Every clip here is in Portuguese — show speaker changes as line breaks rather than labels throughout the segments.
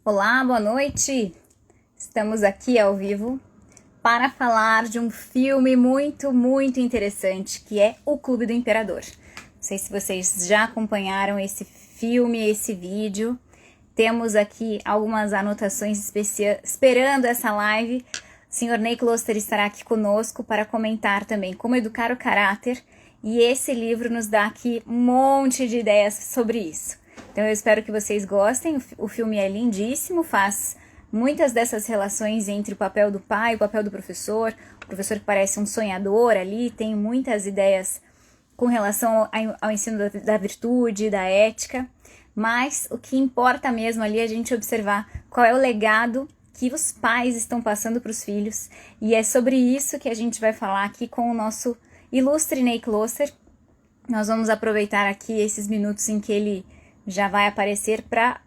Olá, boa noite! Estamos aqui ao vivo para falar de um filme muito interessante, que é O Clube do Imperador. Não sei se vocês já acompanharam esse filme, esse vídeo. Temos aqui algumas anotações esperando essa live. O Sr. Ney Kloster estará aqui conosco para comentar também como educar o caráter. E esse livro nos dá aqui um monte de ideias sobre isso. Então eu espero que vocês gostem. O filme é lindíssimo, faz muitas dessas relações entre o papel do pai e o papel do professor. O professor que parece um sonhador ali, tem muitas ideias com relação ao ensino da virtude, da ética. Mas o que importa mesmo ali é a gente observar qual é o legado que os pais estão passando para os filhos. E é sobre isso que a gente vai falar aqui com o nosso ilustre Ney Kloster. Nós vamos aproveitar aqui esses minutos em que ele já vai aparecer para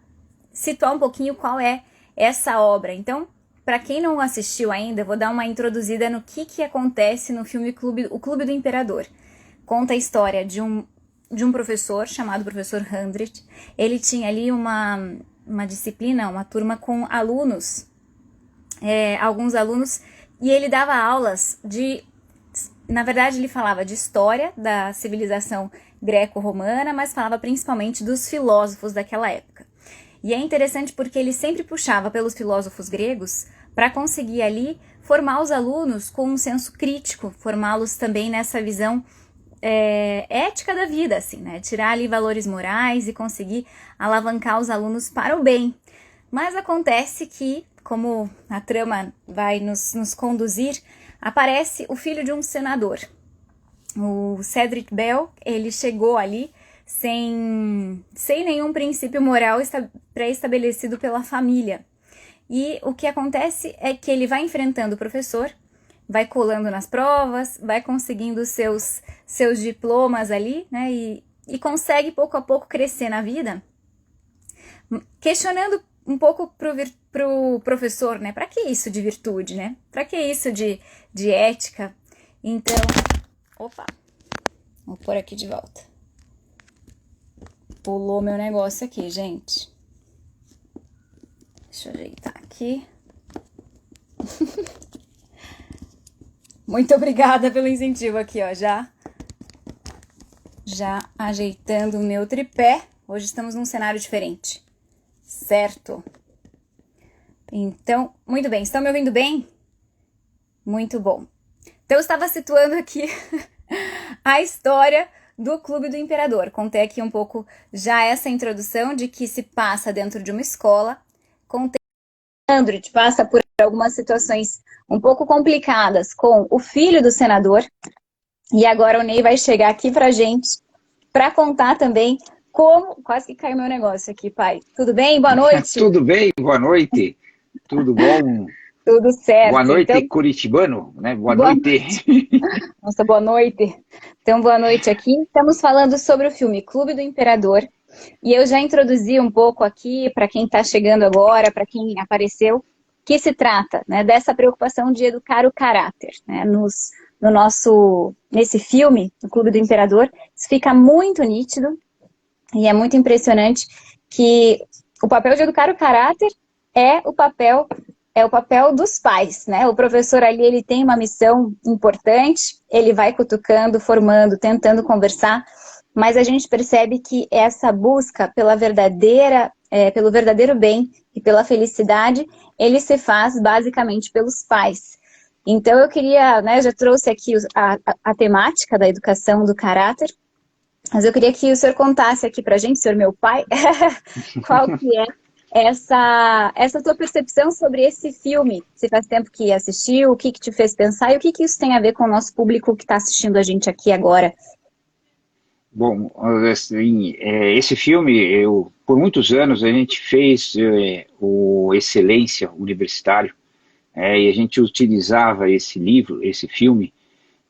situar um pouquinho qual é essa obra. Então, para quem não assistiu ainda, eu vou dar uma introduzida no que acontece no filme O Clube do Imperador. Conta a história de um professor chamado Professor Handrich. Ele tinha ali uma disciplina, uma turma com alunos, alguns alunos, e ele dava aulas na verdade, ele falava de história da civilização greco-romana, mas falava principalmente dos filósofos daquela época. E é interessante porque ele sempre puxava pelos filósofos gregos para conseguir ali formar os alunos com um senso crítico, formá-los também nessa visão ética da vida, assim, né? Tirar ali valores morais e conseguir alavancar os alunos para o bem. Mas acontece que, como a trama vai nos conduzir, aparece o filho de um senador. O Cedric Bell, ele chegou ali sem nenhum princípio moral pré-estabelecido pela família. E o que acontece é que ele vai enfrentando o professor, vai colando nas provas, vai conseguindo seus diplomas ali, né? E consegue pouco a pouco crescer na vida, questionando um pouco pro professor, né? Pra que isso de virtude, né? Pra que isso de ética? Então, opa, vou pôr aqui de volta. Pulou meu negócio aqui, gente. Deixa eu ajeitar aqui. Muito obrigada pelo incentivo aqui, ó. Já ajeitando o meu tripé. Hoje estamos num cenário diferente. Certo? Então, muito bem. Estão me ouvindo bem? Muito bom. Então, eu estava situando aqui a história do Clube do Imperador. Contei aqui um pouco já essa introdução de que se passa dentro de uma escola. Contei que Andrit passa por algumas situações um pouco complicadas com o filho do senador. E agora o Ney vai chegar aqui pra gente para contar também como... Quase que caiu meu negócio aqui, pai. Tudo bem? Boa noite.
Tudo bem? Boa noite. Tudo bom?
Tudo certo.
Boa noite,
então,
curitibano, né? Boa noite.
Nossa, boa noite. Então, boa noite aqui. Estamos falando sobre o filme Clube do Imperador. E eu já introduzi um pouco aqui, para quem está chegando agora, para quem apareceu, que se trata, né, dessa preocupação de educar o caráter, né, nesse filme, o Clube do Imperador, isso fica muito nítido e é muito impressionante que o papel de educar o caráter é o papel dos pais, né? O professor ali, ele tem uma missão importante, ele vai cutucando, formando, tentando conversar, mas a gente percebe que essa busca pelo verdadeiro bem e pela felicidade, ele se faz basicamente pelos pais. Então eu queria, né, já trouxe aqui a temática da educação do caráter, mas eu queria que o senhor contasse aqui pra gente, senhor meu pai, qual que é essa tua percepção sobre esse filme. Se faz tempo que assistiu, o que te fez pensar e o que isso tem a ver com o nosso público que está assistindo a gente aqui agora.
Bom, assim, esse filme, por muitos anos a gente fez o Excelência Universitário, e a gente utilizava esse filme,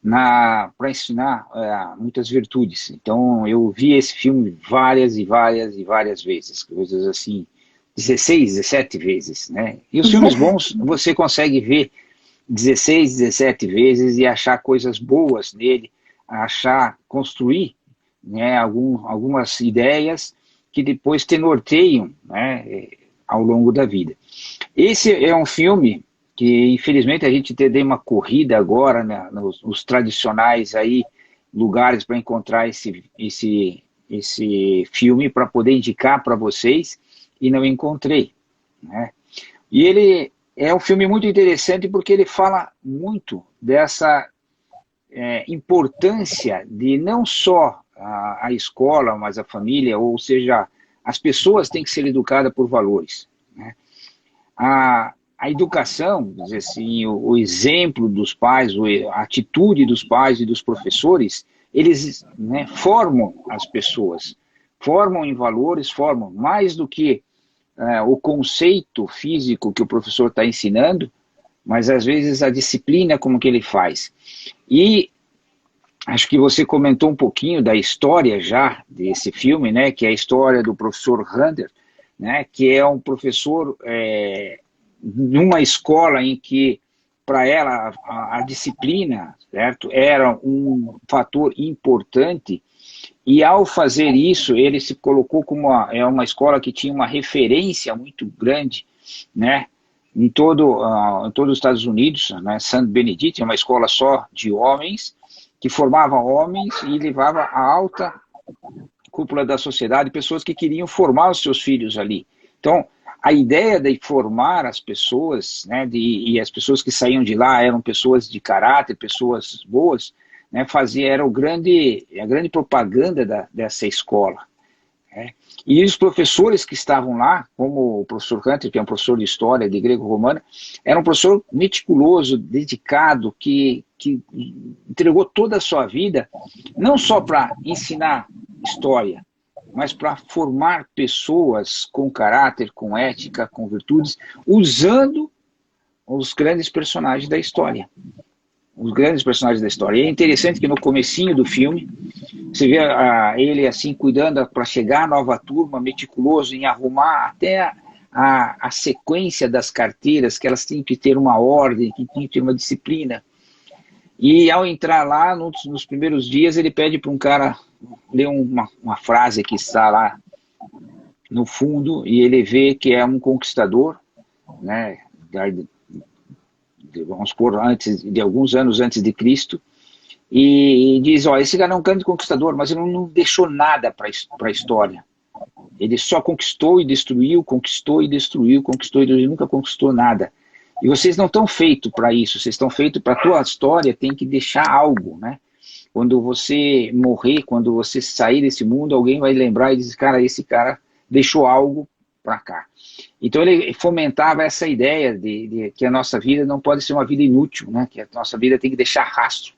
para ensinar muitas virtudes. Então eu vi esse filme várias vezes, coisas assim, 16, 17 vezes, né? E os filmes bons você consegue ver 16, 17 vezes e achar coisas boas nele, construir, né, algumas ideias que depois te norteiam, né, ao longo da vida. Esse é um filme que, infelizmente, a gente teve uma corrida agora, né, nos tradicionais aí, lugares para encontrar esse filme para poder indicar para vocês, e não encontrei, né? E ele é um filme muito interessante porque ele fala muito dessa importância de não só a escola, mas a família, ou seja, as pessoas têm que ser educadas por valores, né? A educação, vamos dizer assim, o exemplo dos pais, a atitude dos pais e dos professores, eles, né, formam as pessoas, formam em valores, formam mais do que o conceito físico que o professor está ensinando, mas às vezes a disciplina como que ele faz. E acho que você comentou um pouquinho da história já desse filme, né, que é a história do professor Hunter, né, que é um professor numa escola em que, para ela, a disciplina, certo, era um fator importante, e ao fazer isso, ele se colocou como uma escola que tinha uma referência muito grande, né, em todo os Estados Unidos, né, Saint Benedict, é uma escola só de homens, que formava homens e levava a alta cúpula da sociedade, pessoas que queriam formar os seus filhos ali. Então, a ideia de formar as pessoas, né, e as pessoas que saíam de lá eram pessoas de caráter, pessoas boas, né, era a grande propaganda dessa escola, né? E os professores que estavam lá, como o professor Hunter, que é um professor de história, de grego-romana, era um professor meticuloso, dedicado, que entregou toda a sua vida, não só para ensinar história, mas para formar pessoas com caráter, com ética, com virtudes, usando os grandes personagens da história. Os grandes personagens da história. E é interessante que no comecinho do filme, você vê ele assim, cuidando para chegar à nova turma, meticuloso em arrumar até a sequência das carteiras, que elas têm que ter uma ordem, que têm que ter uma disciplina. E ao entrar lá, nos primeiros dias, ele pede para um cara ler uma frase que está lá no fundo, e ele vê que é um conquistador, né, vamos pôr, de alguns anos antes de Cristo, e diz, esse cara é um grande conquistador, mas ele não deixou nada para a história. Ele só conquistou e destruiu, conquistou e destruiu, conquistou e destruiu, nunca conquistou nada. E vocês não estão feitos para isso, vocês estão feitos para a tua história, tem que deixar algo, né? Quando você morrer, quando você sair desse mundo, alguém vai lembrar e dizer, cara, esse cara deixou algo para cá. Então ele fomentava essa ideia de que a nossa vida não pode ser uma vida inútil, né? Que a nossa vida tem que deixar rastro,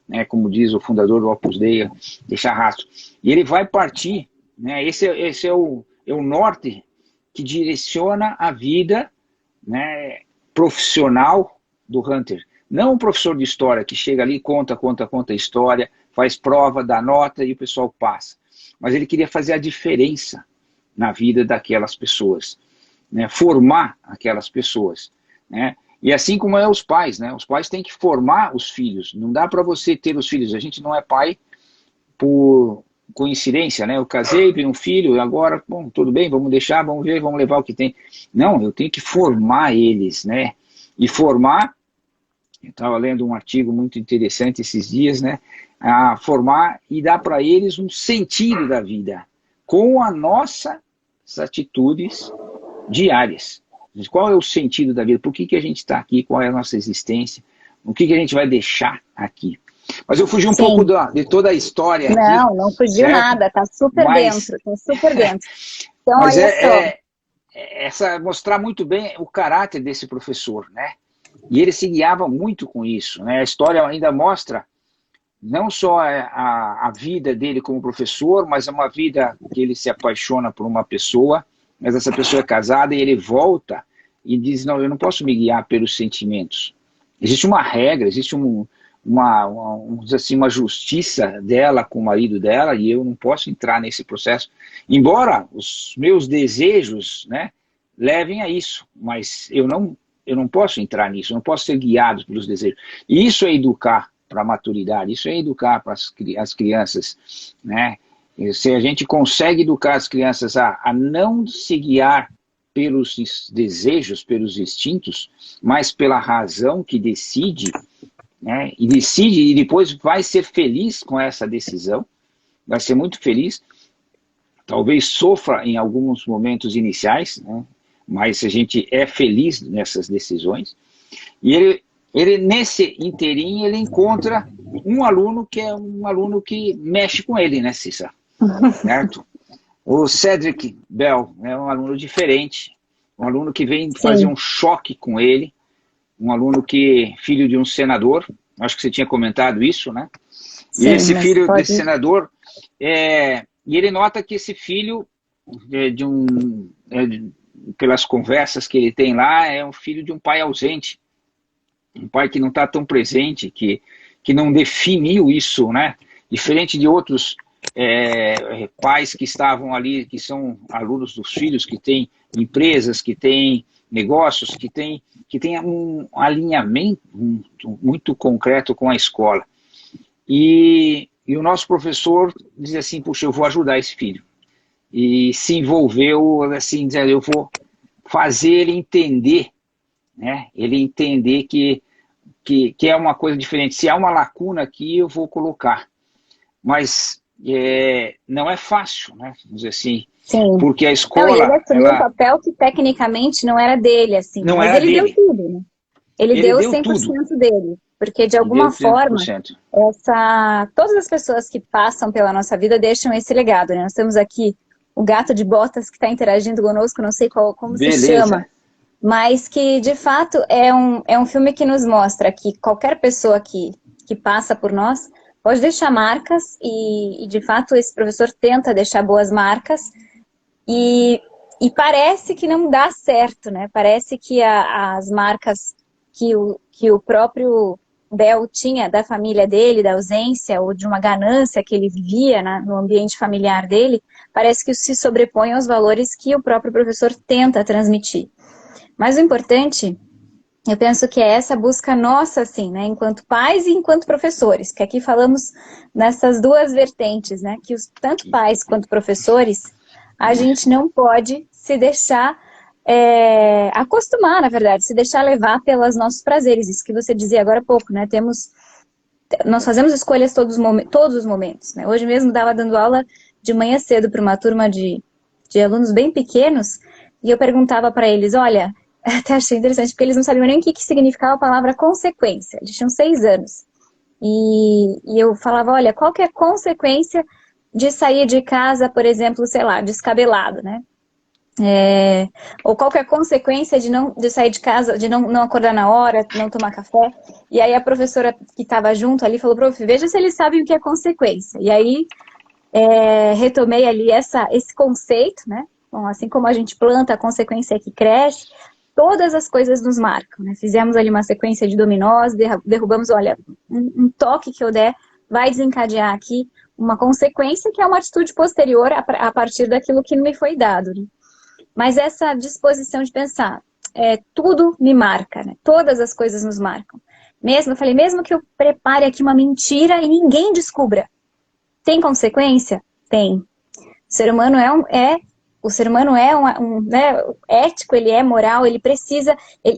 né? Como diz o fundador do Opus Dei, deixar rastro. E ele vai partir, né? Esse é o norte que direciona a vida, né, profissional do Hunter. Não um professor de história que chega ali, conta a história, faz prova, dá nota e o pessoal passa. Mas ele queria fazer a diferença na vida daquelas pessoas, né? Formar aquelas pessoas, né? E assim como é os pais, né? Os pais têm que formar os filhos. Não dá para você ter os filhos. A gente não é pai por coincidência, né? Eu casei, tenho um filho, agora, bom, tudo bem, vamos deixar, vamos ver, vamos levar o que tem. Não, eu tenho que formar eles, né? E formar, eu estava lendo um artigo muito interessante esses dias, né? A formar e dar para eles um sentido da vida, com as nossas atitudes diárias. Qual é o sentido da vida? Por que a gente está aqui? Qual é a nossa existência? O que a gente vai deixar aqui? Mas eu fugi um pouco de toda a história aqui.
Não fugiu nada, tá super dentro, tá super dentro. Então,
mas
olha só.
Mostrar muito bem o caráter desse professor, né? E ele se guiava muito com isso, né? A história ainda mostra não só a vida dele como professor, mas é uma vida que ele se apaixona por uma pessoa, mas essa pessoa é casada e ele volta e diz, não, eu não posso me guiar pelos sentimentos. Existe uma regra, existe uma justiça dela com o marido dela e eu não posso entrar nesse processo. Embora os meus desejos, né, levem a isso, mas eu não posso entrar nisso, eu não posso ser guiado pelos desejos. E isso é educar para a maturidade, isso é educar para as crianças, né? Se a gente consegue educar as crianças a não se guiar pelos desejos, pelos instintos, mas pela razão que decide, né? E decide e depois vai ser feliz com essa decisão, vai ser muito feliz, talvez sofra em alguns momentos iniciais, né? Mas a gente é feliz nessas decisões. E ele nesse inteirinho, ele encontra um aluno que é um aluno que mexe com ele, né, Cissa? Certo? O Cedric Bell é um aluno diferente, um aluno que vem fazer
Sim,
um choque com ele, um aluno que filho de um senador, acho que você tinha comentado isso, né? E
sim,
esse
mas
filho
pode.
desse senador, e ele nota que esse filho, pelas conversas que ele tem lá, é um filho de um pai ausente, um pai que não está tão presente, que não definiu isso, né? Diferente de outros pais que estavam ali, que são alunos dos filhos, que têm empresas, que têm negócios, que têm um alinhamento muito concreto com a escola. E o nosso professor diz assim, puxa, eu vou ajudar esse filho. E se envolveu, assim, dizendo, eu vou fazer ele entender, né? Ele entender que é uma coisa diferente. Se há uma lacuna aqui, eu vou colocar. Mas não é fácil, né? Vamos dizer assim,
Sim.
porque a
Não, e ele
escola,
assumiu um
ela
papel que tecnicamente não era dele, assim,
não
mas
era
ele deu
dele.
tudo, né? Ele
Ele
deu
deu
cem por
tudo.
cento dele, porque de
Ele deu
alguma
cem por
forma,
cento.
todas as pessoas que passam pela nossa vida deixam esse legado, né? Nós temos aqui o gato de botas que está interagindo conosco, não sei como se chama,
Beleza.
mas que de fato é um filme que nos mostra que qualquer pessoa que passa por nós pode deixar marcas e de fato esse professor tenta deixar boas marcas e, e parece que não dá certo, né? Parece que as marcas que o próprio Bel tinha da família dele, da ausência ou de uma ganância que ele vivia no ambiente familiar dele, parece que isso se sobrepõe aos valores que o próprio professor tenta transmitir. Mas o importante, eu penso que é essa busca nossa, assim, né, enquanto pais e enquanto professores, que aqui falamos nessas duas vertentes, né, que tanto pais quanto professores, a gente não pode se deixar acostumar, na verdade, se deixar levar pelos nossos prazeres, isso que você dizia agora há pouco, né, nós fazemos escolhas todos os momentos, né, hoje mesmo estava dando aula de manhã cedo para uma turma de alunos bem pequenos, e eu perguntava para eles, olha, até achei interessante, porque eles não sabiam nem o que significava a palavra consequência. Eles tinham 6 anos. E eu falava, olha, qual que é a consequência de sair de casa, por exemplo, sei lá, descabelado, né? Ou qual que é a consequência de sair de casa, de não acordar na hora, não tomar café. E aí a professora que estava junto ali falou, prof, veja se eles sabem o que é consequência. E aí retomei ali esse conceito, né? Bom, assim como a gente planta, a consequência é que cresce, todas as coisas nos marcam, né? Fizemos ali uma sequência de dominós, derrubamos, olha, um toque que eu der vai desencadear aqui uma consequência que é uma atitude posterior a partir daquilo que me foi dado, né? Mas essa disposição de pensar, tudo me marca, né? Todas as coisas nos marcam. Eu falei, mesmo que eu prepare aqui uma mentira e ninguém descubra, tem consequência? Tem. O ser humano o ser humano né, ético, ele é moral, ele precisa,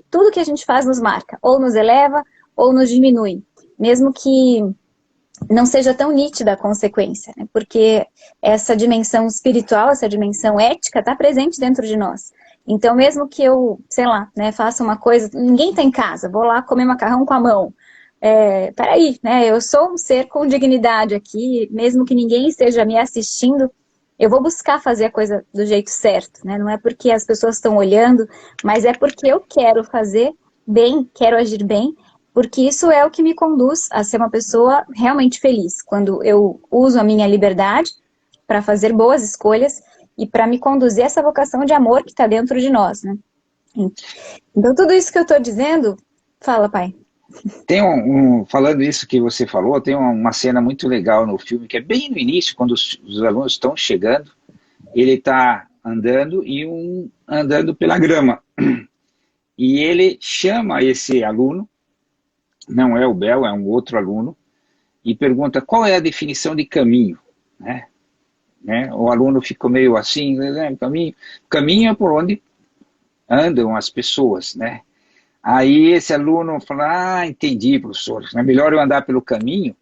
tudo que a gente faz nos marca, ou nos eleva, ou nos diminui, mesmo que não seja tão nítida a consequência, né, porque essa dimensão espiritual, essa dimensão ética está presente dentro de nós. Então, mesmo que eu, sei lá, né, faça uma coisa, ninguém está em casa, vou lá comer macarrão com a mão, peraí, né, eu sou um ser com dignidade aqui, mesmo que ninguém esteja me assistindo, eu vou buscar fazer a coisa do jeito certo, né? Não é porque as pessoas estão olhando, mas é porque eu quero fazer bem, quero agir bem, porque isso é o que me conduz a ser uma pessoa realmente feliz. Quando eu uso a minha liberdade para fazer boas escolhas e para me conduzir a essa vocação de amor que está dentro de nós, né? Então, tudo isso que eu estou dizendo, fala, pai.
Tem falando isso que você falou, tem uma cena muito legal no filme, que é bem no início, quando os alunos estão chegando, ele está andando e andando pela grama. E ele chama esse aluno, não é o Bel, é um outro aluno, e pergunta qual é a definição de caminho, né? O aluno ficou meio assim, né? Caminho é por onde andam as pessoas, né? Aí esse aluno fala, entendi, professor, é melhor eu andar pelo caminho,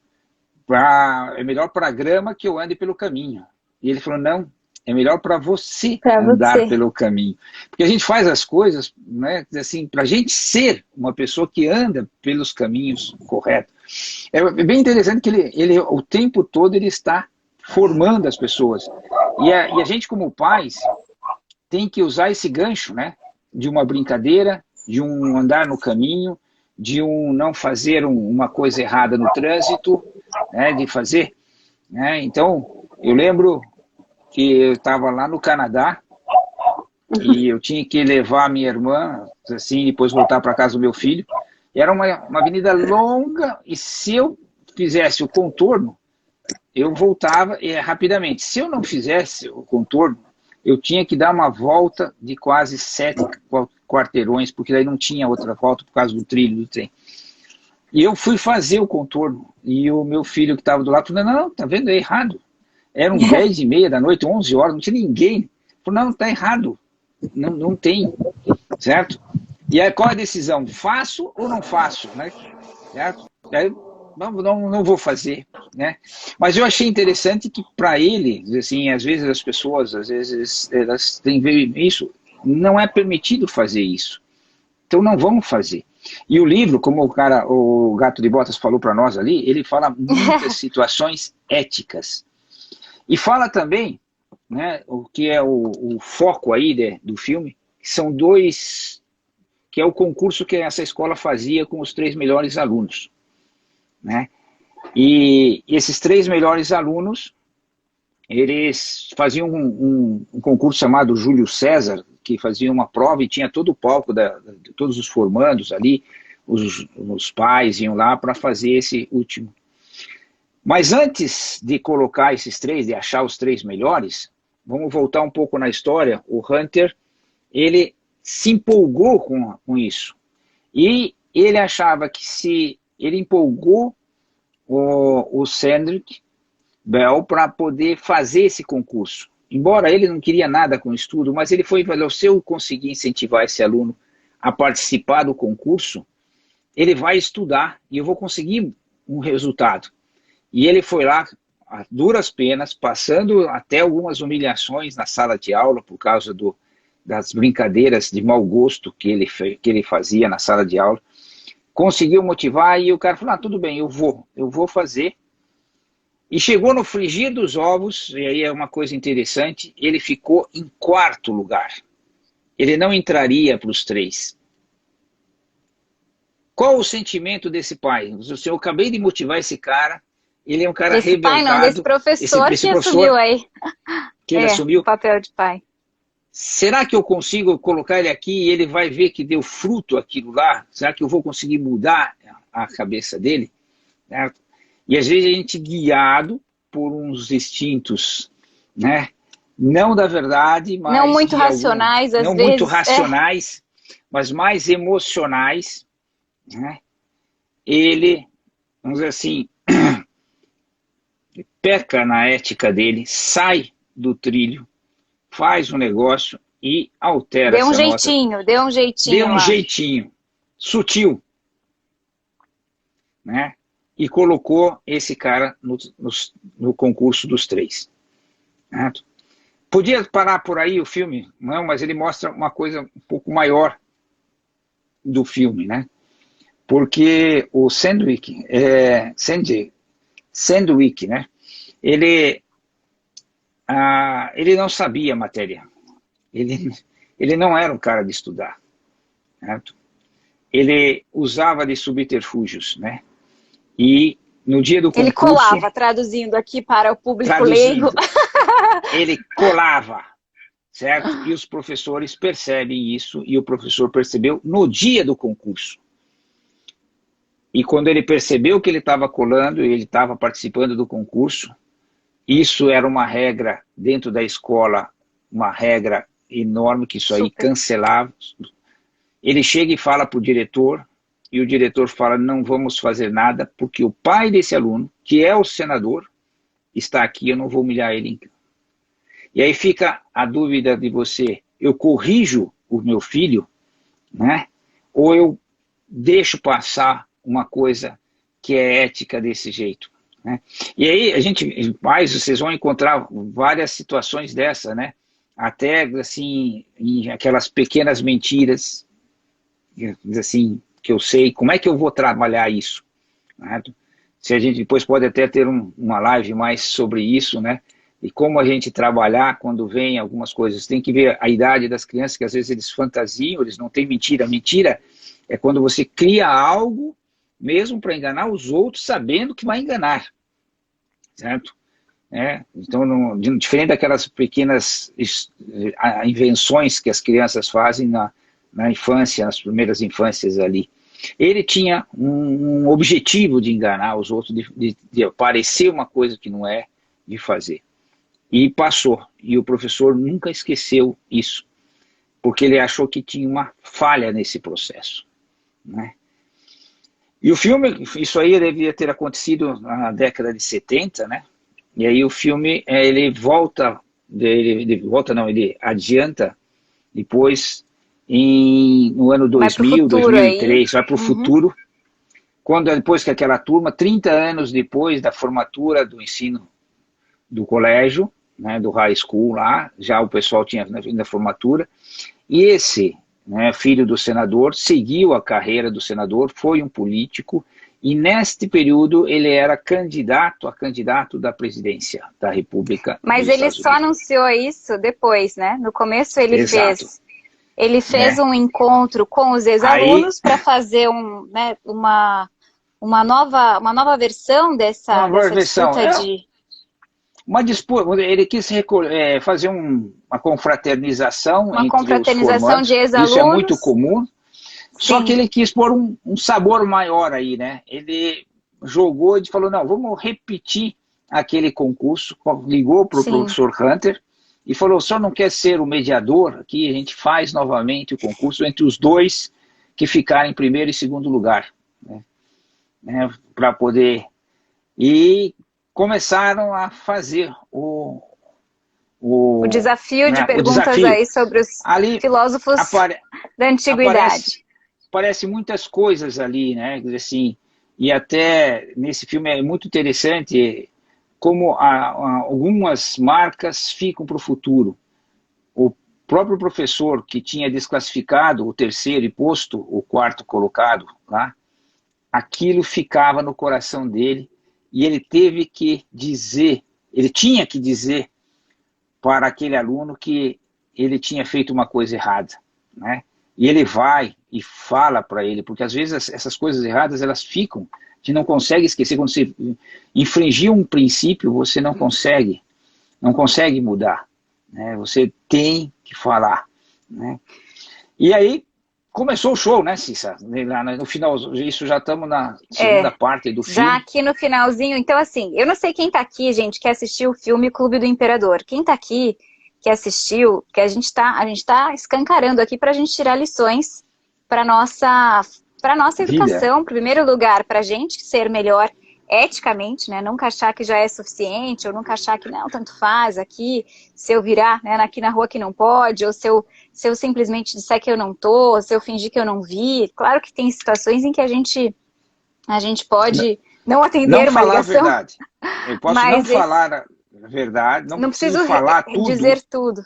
é melhor para a grama que eu ande pelo caminho. E ele falou, não, é melhor para você
Para
andar
você.
pelo caminho. Porque a gente faz as coisas, né, assim, para a gente ser uma pessoa que anda pelos caminhos corretos. É bem interessante que ele o tempo todo ele está formando as pessoas. E a gente, como pais, tem que usar esse gancho, né? De uma brincadeira, de um andar no caminho, de um não fazer uma coisa errada no trânsito, né? De fazer. Né? Então, eu lembro que eu estava lá no Canadá e eu tinha que levar a minha irmã, assim, depois voltar para casa do meu filho. E era uma avenida longa e se eu fizesse o contorno, eu voltava rapidamente. Se eu não fizesse o contorno, eu tinha que dar uma volta de quase 7 quarteirões, porque daí não tinha outra volta por causa do trilho do trem. E eu fui fazer o contorno, e o meu filho que estava do lado falou, não, tá vendo, é errado. Eram 10h30 da noite, 11 horas, não tinha ninguém. Falou, não, tá errado, não tem, certo? E aí qual é a decisão? Faço ou não faço, né? Certo? Aí, não vou fazer, né? Mas eu achei interessante que para ele, assim, às vezes as pessoas, às vezes elas têm ver isso, não é permitido fazer isso. Então não vamos fazer. E o livro, como o Gato de Botas falou para nós ali, ele fala muitas situações éticas. E fala também, né, o que é o foco aí do filme, que são dois, que é o concurso que essa escola fazia com os 3 melhores alunos. Né? E esses 3 melhores alunos, eles faziam um concurso chamado Júlio César, que fazia uma prova e tinha todo o palco de todos os formandos ali, os pais iam lá para fazer esse último. Mas antes de colocar esses 3, de achar os 3 melhores, vamos voltar um pouco na história. O Hunter, ele se empolgou com isso. E ele achava que se ele empolgou o Cedric Bell para poder fazer esse concurso. Embora ele não queria nada com o estudo, mas ele falou, se eu conseguir incentivar esse aluno a participar do concurso, ele vai estudar e eu vou conseguir um resultado. E ele foi lá, a duras penas, passando até algumas humilhações na sala de aula por causa das brincadeiras de mau gosto que ele fazia na sala de aula. Conseguiu motivar e o cara falou, tudo bem, eu vou fazer. E chegou no frigir dos ovos, e aí é uma coisa interessante, ele ficou em 4º lugar. Ele não entraria para os 3. Qual o sentimento desse pai? Eu acabei de motivar esse cara, ele é um cara
desse
revoltado.
Pai não, desse professor
esse
que
professor
assumiu aí.
Que ele assumiu.
O papel de pai.
Será que eu consigo colocar ele aqui e ele vai ver que deu fruto aquilo lá? Será que eu vou conseguir mudar a cabeça dele? Certo? E às vezes a gente guiado por uns instintos, né? Não da verdade, mas
não muito racionais, às
não
vezes.
Muito racionais, mas mais emocionais, né? Ele, vamos dizer assim, peca na ética dele, sai do trilho, faz um negócio e altera essa nota.
Deu um jeitinho.
Deu um jeitinho, sutil, né? E colocou esse cara no concurso dos 3. Certo? Podia parar por aí o filme, não, mas ele mostra uma coisa um pouco maior do filme, né? Porque o Sandwick, né? Ele não sabia a matéria. Ele não era um cara de estudar. Certo? Ele usava de subterfúgios, né? E no dia do concurso...
Ele colava, traduzindo aqui para o público leigo.
Ele colava, certo? E os professores percebem isso, e o professor percebeu no dia do concurso. E quando ele percebeu que ele estava colando, ele estava participando do concurso, isso era uma regra dentro da escola, uma regra enorme, que isso aí cancelava. Ele chega e fala para o diretor, e o diretor fala, não vamos fazer nada, porque o pai desse aluno, que é o senador, está aqui, eu não vou humilhar ele. E aí fica a dúvida de você, eu corrijo o meu filho, né? Ou eu deixo passar uma coisa que é ética desse jeito, né? E aí vocês vão encontrar várias situações dessa, né? Até assim, em aquelas pequenas mentiras, assim, que eu sei, como é que eu vou trabalhar isso, né? Se a gente depois pode até ter uma live mais sobre isso, né? E como a gente trabalhar quando vem algumas coisas. Tem que ver a idade das crianças, que às vezes eles fantasiam, eles não têm mentira. Mentira é quando você cria algo mesmo para enganar os outros, sabendo que vai enganar, certo? Então, diferente daquelas pequenas invenções que as crianças fazem na infância, nas primeiras infâncias ali. Ele tinha um objetivo de enganar os outros, de parecer uma coisa que não é, de fazer. E passou. E o professor nunca esqueceu isso, porque ele achou que tinha uma falha nesse processo, né? E o filme, isso aí devia ter acontecido na década de 70, né? E aí o filme, ele adianta depois, no ano 2000, 2003, vai para o futuro, quando depois que aquela turma, 30 anos depois da formatura do ensino do colégio, né, do high school lá, já o pessoal tinha vindo da formatura, e esse, né, filho do senador, seguiu a carreira do senador, foi um político, e neste período ele era candidato da presidência da República.
Mas ele só anunciou isso depois, né? No começo ele fez um encontro com os ex-alunos para fazer uma nova versão dessa disputa de...
Ele quis fazer uma confraternização entre
confraternização
os formandos.
De ex-alunos.
Isso é muito comum.
Sim.
Só que ele quis pôr um sabor maior aí, né? Ele jogou e falou, não, vamos repetir aquele concurso. Ligou para o professor Hunter e falou, o senhor não quer ser o mediador aqui? A gente faz novamente o concurso entre os dois que ficarem em primeiro e segundo lugar, né? Para poder... E começaram a fazer o
desafio de perguntas aí sobre os filósofos da antiguidade.
Aparece muitas coisas ali, né? Assim, e até nesse filme é muito interessante como algumas marcas ficam para o futuro. O próprio professor que tinha desclassificado o terceiro e posto o quarto colocado lá, aquilo ficava no coração dele e ele teve que dizer, ele tinha que dizer para aquele aluno que ele tinha feito uma coisa errada, né? E ele vai e fala para ele, porque às vezes essas coisas erradas, elas ficam, a gente não consegue esquecer. Quando você infringir um princípio, você não consegue mudar, né? Você tem que falar, né? E aí começou o show, né, Cissa? No final, isso já estamos na segunda parte do filme.
Já aqui no finalzinho. Então, assim, eu não sei quem tá aqui, gente, que assistiu o filme Clube do Imperador. Quem tá aqui, que assistiu, que a gente tá escancarando aqui pra gente tirar lições para nossa educação, em primeiro lugar, pra gente ser melhor eticamente, né? Nunca achar que já é suficiente, ou nunca achar que não, tanto faz aqui, se eu virar, né, aqui na rua que não pode, ou se eu simplesmente disser que eu não tô, se eu fingir que eu não vi. Claro que tem situações em que a gente pode não atender uma ligação.
Não falar a verdade. Eu posso não falar a verdade, não preciso falar tudo.
Dizer tudo.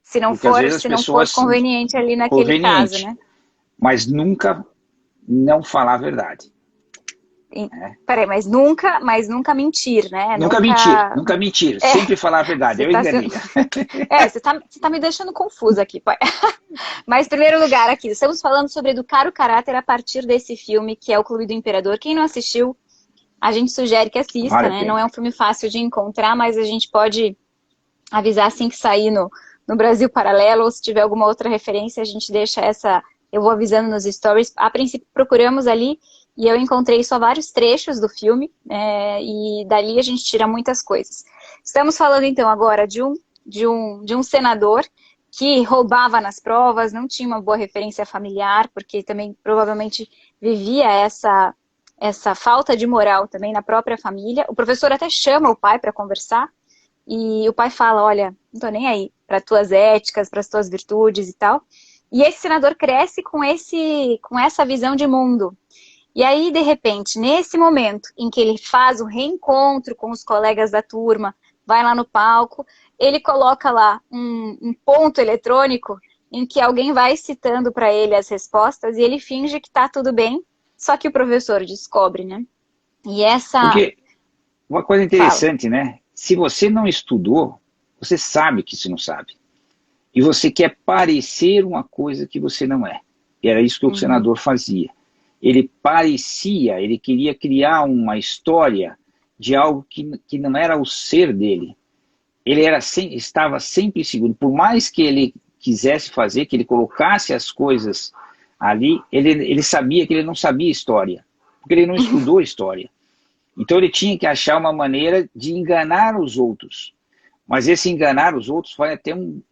Se não for conveniente ali naquele caso, né?
Mas nunca não falar a verdade.
Peraí, mas nunca mentir, né?
Nunca mentir. Sempre falar a verdade. Eu enganei.
Você tá me deixando confusa aqui, pai. Mas, em primeiro lugar, aqui, estamos falando sobre educar o caráter a partir desse filme, que é o Clube do Imperador. Quem não assistiu, a gente sugere que assista, né? Não é um filme fácil de encontrar, mas a gente pode avisar assim que sair no Brasil Paralelo, ou se tiver alguma outra referência, a gente deixa essa... Eu vou avisando nos stories. A princípio, procuramos ali e eu encontrei só vários trechos do filme, e dali a gente tira muitas coisas. Estamos falando, então, agora de um senador que roubava nas provas, não tinha uma boa referência familiar, porque também provavelmente vivia essa falta de moral também na própria família. O professor até chama o pai para conversar, e o pai fala, olha, não tô nem aí, para tuas éticas, para as tuas virtudes e tal. E esse senador cresce com essa visão de mundo. E aí, de repente, nesse momento em que ele faz o reencontro com os colegas da turma, vai lá no palco, ele coloca lá um ponto eletrônico em que alguém vai citando para ele as respostas e ele finge que está tudo bem, só que o professor descobre, né? E essa...
Porque uma coisa
Fala.
interessante, né? Se você não estudou, você sabe que você não sabe. E você quer parecer uma coisa que você não é. E era isso que o
Uhum.
senador fazia. Ele parecia, ele queria criar uma história de algo que não era o ser dele. Ele estava sempre seguro. Por mais que ele quisesse fazer, que ele colocasse as coisas ali, ele sabia que ele não sabia história, porque ele não estudou história. Então ele tinha que achar uma maneira de enganar os outros. Mas esse enganar os outros vai até um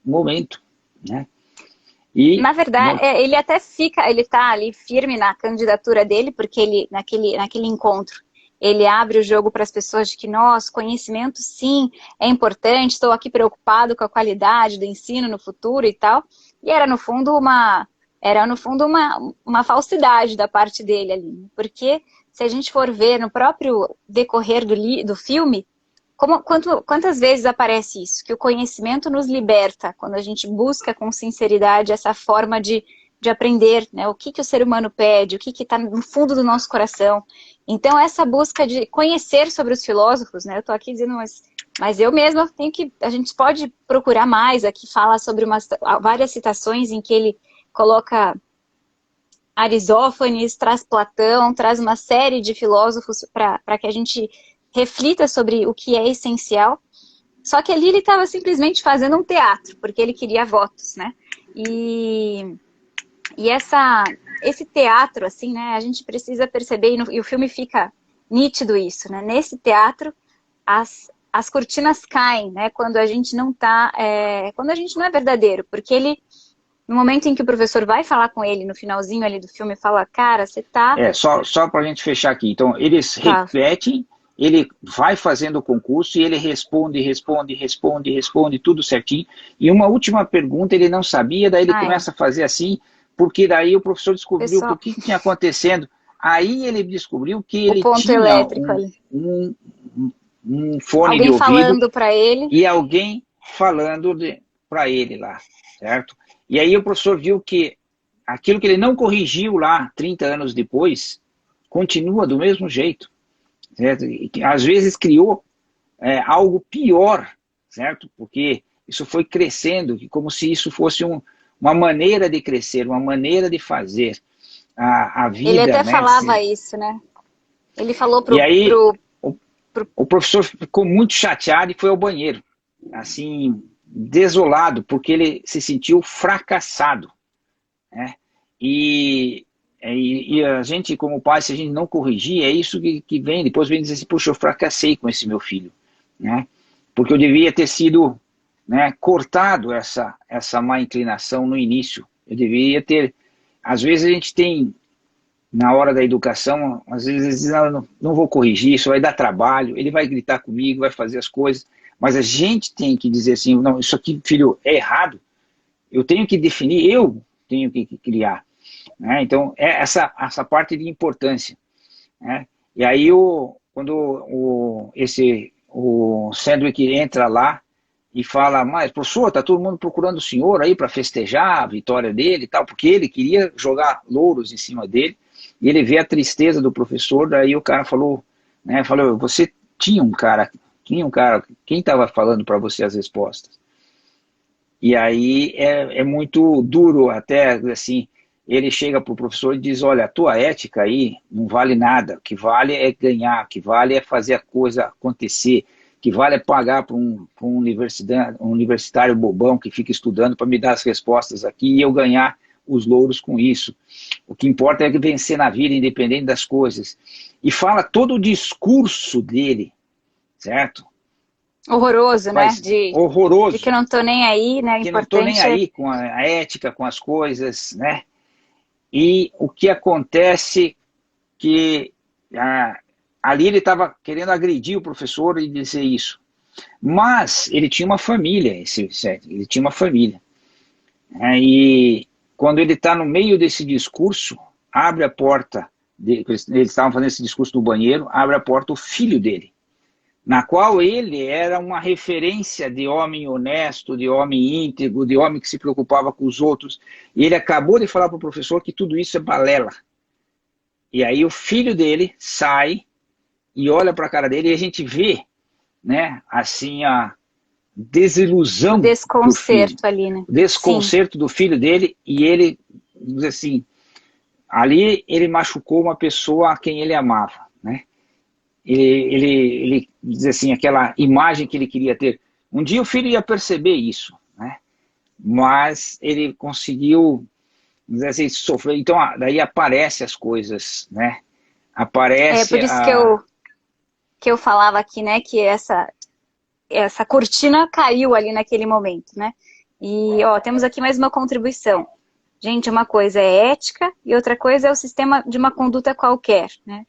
momento, né? E
Na verdade, ele até fica, ele tá ali firme na candidatura dele, porque ele, naquele encontro, ele abre o jogo para as pessoas de que, nossa, conhecimento sim, é importante, estou aqui preocupado com a qualidade do ensino no futuro e tal. E era no fundo uma falsidade da parte dele ali. Porque se a gente for ver no próprio decorrer do filme, quantas vezes aparece isso? Que o conhecimento nos liberta quando a gente busca com sinceridade essa forma de aprender, né? O que o ser humano pede, o que está no fundo do nosso coração. Então, essa busca de conhecer sobre os filósofos, né? Eu estou aqui dizendo, mas eu mesma tenho que... A gente pode procurar mais aqui, fala sobre várias citações em que ele coloca Aristófanes, traz Platão, traz uma série de filósofos para que a gente reflita sobre o que é essencial. Só que ali ele estava simplesmente fazendo um teatro, porque ele queria votos, né? E esse teatro, assim, né, a gente precisa perceber, e o filme fica nítido isso, né? Nesse teatro, as cortinas caem, né? Quando a gente não tá, quando a gente não é verdadeiro, porque ele, no momento em que o professor vai falar com ele, no finalzinho ali do filme, fala, cara, você tá...
só para a gente fechar aqui. Então, eles
Tá,
repetem, ele vai fazendo o concurso e ele responde tudo certinho. E uma última pergunta ele não sabia, daí ele começa a fazer assim, porque daí o professor descobriu
pessoal,
o que tinha acontecendo. Aí ele descobriu que
o
ele
ponto
tinha
elétrico ali.
um fone de
Alguém
ouvido
falando para ele.
e alguém falando para ele lá, certo? E aí o professor viu que aquilo que ele não corrigiu lá 30 anos depois, continua do mesmo jeito, certo? E que, às vezes criou algo pior, certo? Porque isso foi crescendo, como se isso fosse uma maneira de crescer, uma maneira de fazer a
Ele
vida,
até
né?
falava isso, né? Ele falou
E aí o,
pro...
o professor ficou muito chateado e foi ao banheiro, assim, desolado, porque ele se sentiu fracassado, né? E a gente, como pai, se a gente não corrigir, é isso que vem, depois vem dizer assim, puxa, eu fracassei com esse meu filho, né? Porque eu devia ter sido, né, cortado essa má inclinação no início. Eu deveria ter... Às vezes a gente tem, na hora da educação, às vezes diz, não vou corrigir, isso vai dar trabalho, ele vai gritar comigo, vai fazer as coisas, mas a gente tem que dizer assim, não, isso aqui, filho, é errado, eu tenho que definir, eu tenho que criar. Né? Então, é essa parte de importância. Né? E aí, quando o Sandwick entra lá e fala, mas professor, está todo mundo procurando o senhor aí para festejar a vitória dele e tal, porque ele queria jogar louros em cima dele, e ele vê a tristeza do professor, daí o cara falou, né, você tinha um cara, quem estava falando para você as respostas? E aí é muito duro até, assim, ele chega para o professor e diz, olha, a tua ética aí não vale nada, o que vale é ganhar, o que vale é fazer a coisa acontecer, o que vale é pagar para um universitário bobão que fica estudando para me dar as respostas aqui e eu ganhar os louros com isso. O que importa é vencer na vida, independente das coisas. E fala todo o discurso dele, certo?
horroroso, né?
Mas
De que eu
horroroso,
não tô nem aí, né? O
que não estou nem
importante é...
aí com a ética, com as coisas, né? E o que acontece que ali ele estava querendo agredir o professor e dizer isso. Mas ele tinha uma família, esse Seth, ele tinha uma família. E quando ele está no meio desse discurso, abre a porta, eles estavam fazendo esse discurso no banheiro, abre a porta o filho dele, na qual ele era uma referência de homem honesto, de homem íntegro, de homem que se preocupava com os outros. E ele acabou de falar para o professor que tudo isso é balela. E aí o filho dele sai e olha para a cara dele e a gente vê, né, assim, a desilusão
O
do filho.
desconcerto ali, né?
O desconcerto do filho dele, e ele, diz assim, ali ele machucou uma pessoa a quem ele amava, né? Ele diz assim, aquela imagem que ele queria ter. Um dia o filho ia perceber isso, né? Mas ele conseguiu, dizer assim, sofrer. Então, daí aparecem as coisas, né? Aparece
Por isso que eu falava aqui, né, que essa cortina caiu ali naquele momento, né? E, ó, temos aqui mais uma contribuição. Gente, uma coisa é ética e outra coisa é o sistema de uma conduta qualquer, né?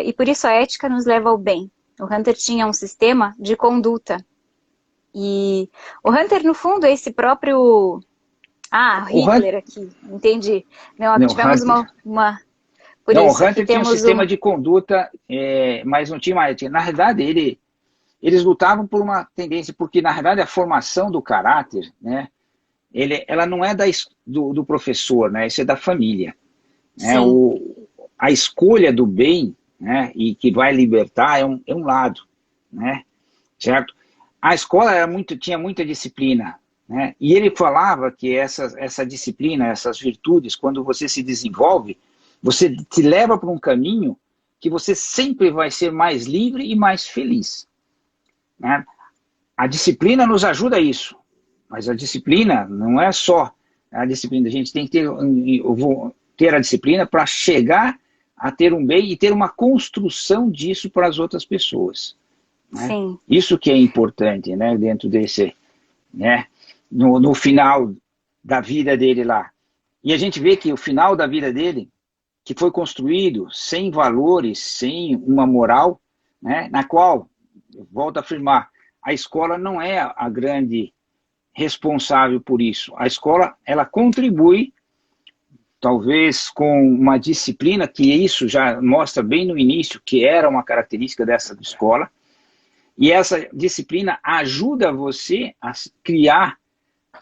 E por isso a ética nos leva ao bem. O Hunter tinha um sistema de conduta. E o Hunter, no fundo, é esse próprio... Hitler aqui, entendi. Não, tivemos uma... Por
não,
isso,
o Hunter tinha um sistema de conduta, mas não tinha uma ética. Na verdade, eles lutavam por uma tendência, porque na verdade a formação do caráter, né, ela não é do professor, né, isso é da família. Né, a escolha do bem, né, e que vai libertar é um lado, né, certo? A escola tinha muita disciplina, né, e ele falava que essa disciplina, essas virtudes, quando você se desenvolve, você te leva para um caminho que você sempre vai ser mais livre e mais feliz. Né? A disciplina nos ajuda a isso, mas a disciplina não é só a disciplina, a gente tem que ter a disciplina para chegar a ter um bem e ter uma construção disso para as outras pessoas. Né?
Sim.
Isso que é importante, né, dentro desse, né, no final da vida dele lá. E a gente vê que o final da vida dele, que foi construído sem valores, sem uma moral, né, na qual, eu volto a afirmar, a escola não é a grande responsável por isso. A escola, ela contribui, talvez com uma disciplina, que isso já mostra bem no início, que era uma característica dessa escola, e essa disciplina ajuda você a criar,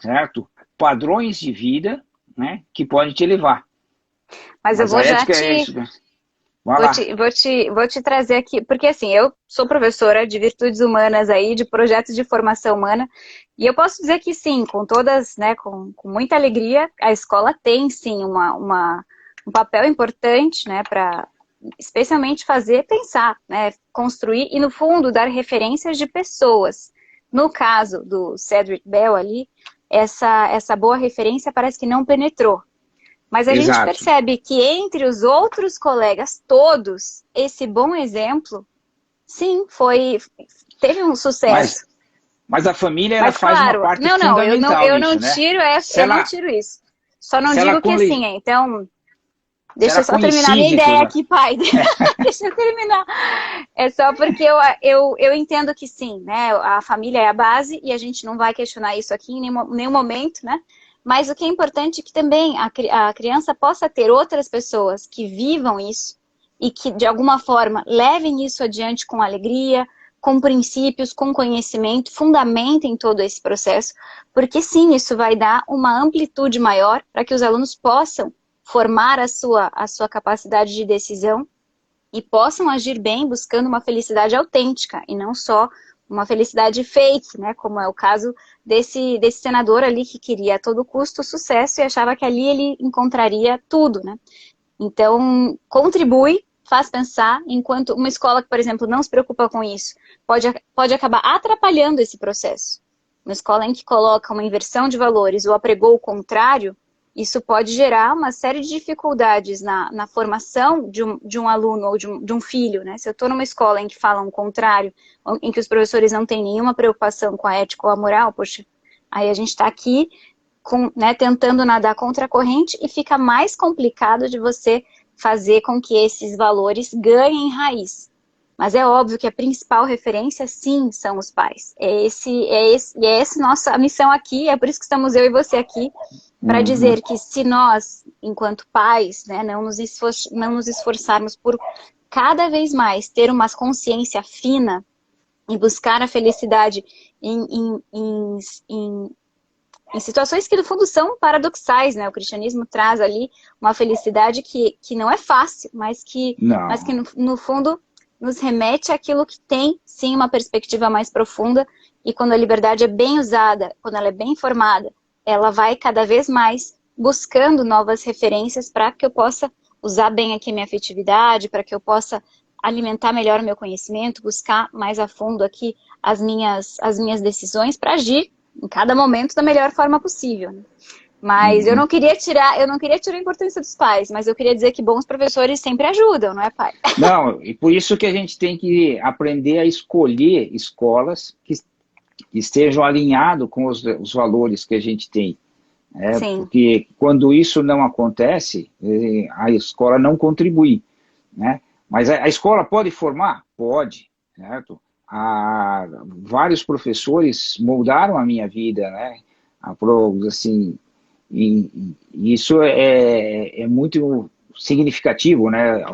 certo, padrões de vida, né, que podem te levar.
Mas eu vou já vou te trazer aqui, porque assim, eu sou professora de virtudes humanas aí, de projetos de formação humana, e eu posso dizer que sim, com todas, né, com muita alegria, a escola tem sim um papel importante, né, para especialmente fazer pensar, né, construir e no fundo dar referências de pessoas. No caso do Cedric Bell ali, essa boa referência parece que não penetrou. Mas a gente percebe que entre os outros colegas todos, esse bom exemplo, sim, teve um sucesso.
Mas a família, ela faz uma parte fundamental
eu não
nisso,
tiro
né?
eu não tiro isso. Só não digo que assim, então... Deixa eu só terminar minha ideia aqui, pai. Deixa eu terminar. É só porque eu entendo que sim, né? A família é a base e a gente não vai questionar isso aqui em nenhum momento, né? Mas o que é importante é que também a criança possa ter outras pessoas que vivam isso e que, de alguma forma, levem isso adiante com alegria, com princípios, com conhecimento, fundamentem todo esse processo, porque sim, isso vai dar uma amplitude maior para que os alunos possam formar a sua capacidade de decisão e possam agir bem buscando uma felicidade autêntica e não só uma felicidade fake, né, como é o caso desse senador ali que queria a todo custo sucesso e achava que ali ele encontraria tudo, né. Então, contribui, faz pensar, enquanto uma escola que, por exemplo, não se preocupa com isso, pode acabar atrapalhando esse processo. Uma escola em que coloca uma inversão de valores ou apregou o contrário, isso pode gerar uma série de dificuldades na formação de um aluno ou de um filho, né? Se eu estou numa escola em que falam o contrário, em que os professores não têm nenhuma preocupação com a ética ou a moral, poxa, aí a gente está aqui né, tentando nadar contra a corrente e fica mais complicado de você fazer com que esses valores ganhem raiz. Mas é óbvio que a principal referência, sim, são os pais. É essa nossa missão aqui, é por isso que estamos eu e você aqui, para dizer que se nós, enquanto pais, né, não nos esforçarmos por cada vez mais ter uma consciência fina e buscar a felicidade em situações que, no fundo, são paradoxais, né? O cristianismo traz ali uma felicidade que não é fácil, mas que no fundo, nos remete àquilo que tem, sim, uma perspectiva mais profunda. E quando a liberdade é bem usada, quando ela é bem formada, ela vai cada vez mais buscando novas referências para que eu possa usar bem aqui a minha afetividade, para que eu possa alimentar melhor o meu conhecimento, buscar mais a fundo aqui as minhas decisões para agir em cada momento da melhor forma possível. Mas eu não queria tirar a importância dos pais, mas eu queria dizer que bons professores sempre ajudam, não é, pai?
Não, e por isso que a gente tem que aprender a escolher escolas que estejam alinhados com os valores que a gente tem. Porque quando isso não acontece, a escola não contribui, né? Mas a escola pode formar? Pode, certo? Vários professores moldaram a minha vida, né? Assim, e isso é muito significativo, né?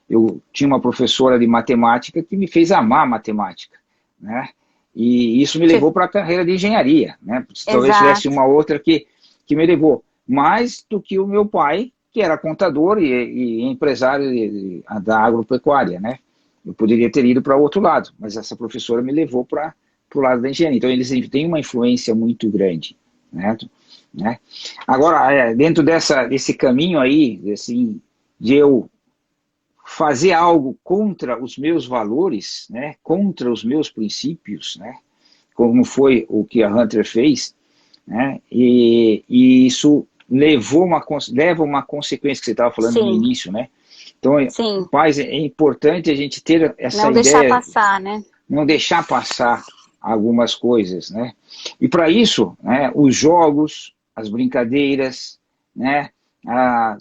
Eu tinha uma professora de matemática que me fez amar matemática, né? E isso me levou para a carreira de engenharia, né? Talvez tivesse uma outra que me levou. Mais do que o meu pai, que era contador e empresário da agropecuária, né? Eu poderia ter ido para o outro lado, mas essa professora me levou para o lado da engenharia. Então, eles têm uma influência muito grande, né? Agora, dentro desse caminho aí, assim, de eu fazer algo contra os meus valores, né? Contra os meus princípios, né? Como foi o que a Hunter fez, né? E isso leva uma consequência que você estava falando no início, né? Então, pais, é importante a gente ter essa ideia.
Não deixar passar, né?
Não deixar passar algumas coisas, né? E para isso, né, os jogos, as brincadeiras, né,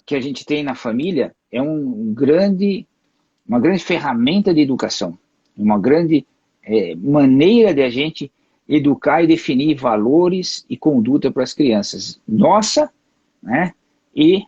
que a gente tem na família é uma grande ferramenta de educação, uma grande maneira de a gente educar e definir valores e conduta para as crianças. Nossa, né, e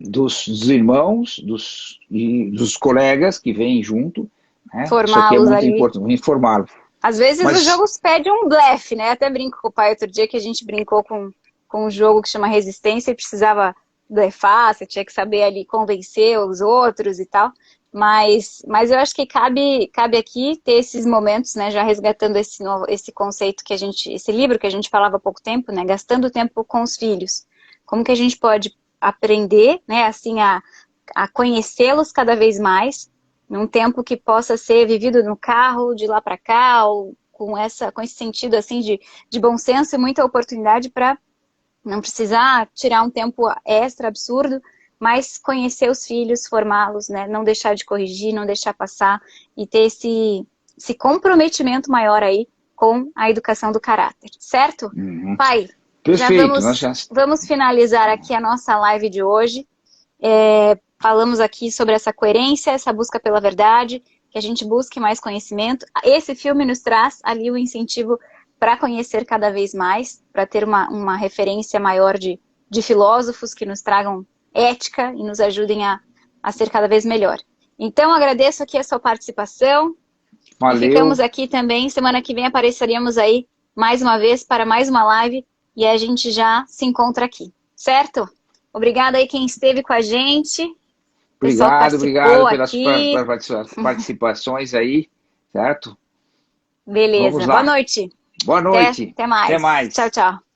dos irmãos, dos colegas que vêm junto, né? Isso aqui é muito importante, informá-los.
Às vezes os jogos pedem um blefe, né? Até brinco com o pai outro dia que a gente brincou com um jogo que chama Resistência e precisava blefar, você tinha que saber ali convencer os outros e tal. Mas eu acho que cabe aqui ter esses momentos, né? Já resgatando esse conceito que esse livro que a gente falava há pouco tempo, né? Gastando tempo com os filhos. Como que a gente pode aprender, né, assim, a conhecê-los cada vez mais, num tempo que possa ser vivido no carro, de lá para cá, ou com esse sentido, assim, de bom senso e muita oportunidade para não precisar tirar um tempo extra absurdo, mas conhecer os filhos, formá-los, né, não deixar de corrigir, não deixar passar, e ter esse comprometimento maior aí com a educação do caráter, certo? Pai,
perfeito.
Vamos finalizar aqui a nossa live de hoje. Falamos aqui sobre essa coerência, essa busca pela verdade, que a gente busque mais conhecimento. Esse filme nos traz ali o incentivo para conhecer cada vez mais, para ter uma referência maior de filósofos que nos tragam ética e nos ajudem a ser cada vez melhor. Então, agradeço aqui a sua participação.
Valeu.
E ficamos aqui também. Semana que vem apareceremos aí mais uma vez para mais uma live. E a gente já se encontra aqui, certo? Obrigada aí quem esteve com a gente.
Obrigado pelas participações aí, certo?
Beleza. Boa noite.
Boa noite.
Até mais.
Até mais.
Tchau, tchau.